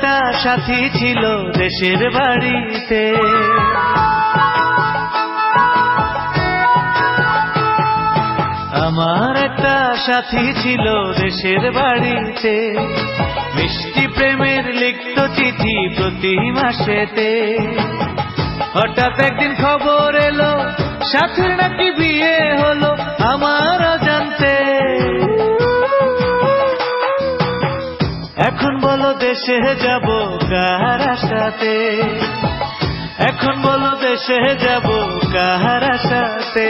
একটা সাথী ছিল দেশের বাড়িতে। আমার একটা সাথী ছিল দেশের বাড়িতে, মিষ্টি প্রেমের লিখত চিঠি প্রতি মাসেতে। হঠাৎ একদিন খবর এলো সাথীর নাকি বিয়ে হলো আমার অজান্তে। এখন বলো দেশে যাব কার আশাতে, এখন বলো দেশে যাব কার আশাতে।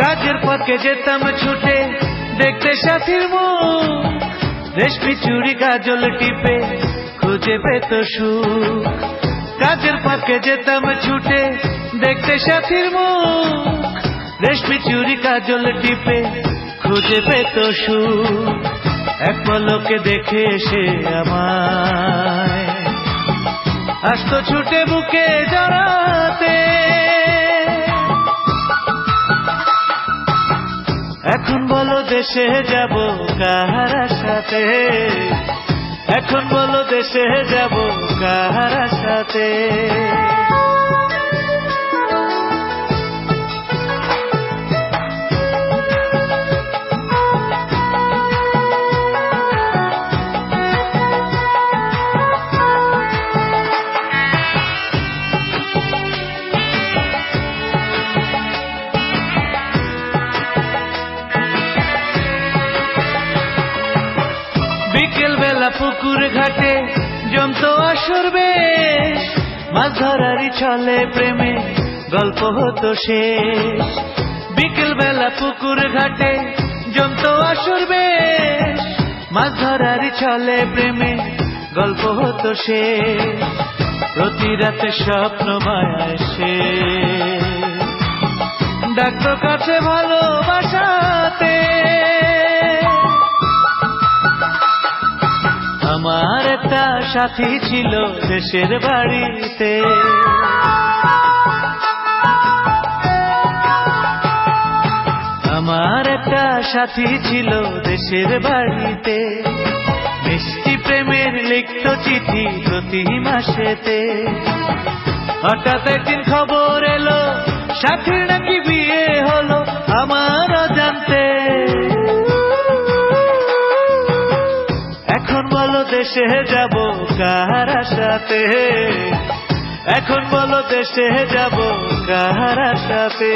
কাজের ফাঁকে যেতাম ছুটে দেখতে সাথীর মুখ, রেশমি চুড়ি কাজল টিপে খুঁজে পেত সুখ। কাজের ফাঁকে যেতাম ছুটে দেখতে সাথীর মুখ, রেশমি চুড়ি কাজল টিপে খুঁজে পেত সুখ। এক পলকে দেখে এসে আমায় আসতো ছুটে বুকে জড়াতে। এখন বলো দেশে যাব কার আশাতে, এখন বলো দেশে যাব কার আশাতে। বিকেল বেলা পুকুর ঘাটে জমতো আসর বেশ, মাছ ধরারই ছলে প্রেমে গল্প হতো শেষ। বিকেল বেলা পুকুর ঘাটে জমতো আসর বেশ, মাছ ধরারই ছলে প্রেমে গল্প হতো শেষ। প্রতি রাতে স্বপ্ন মায়ায় সে ডাকতো কাছে ভালোবাসাতে। আমার একটা সাথী ছিল দেশের বাড়িতে, আমার একটা সাথী ছিল দেশের বাড়িতে, মিষ্টি প্রেমের লিখত চিঠি প্রতি মাসেতে। হঠাৎ একদিন খবর এলো সাথীর নাকি বিয়ে হলো আমার অজান্তে। এখন বলো দেশে যাব কার আশাতে, এখন বলো দেশে যাব কার আশাতে।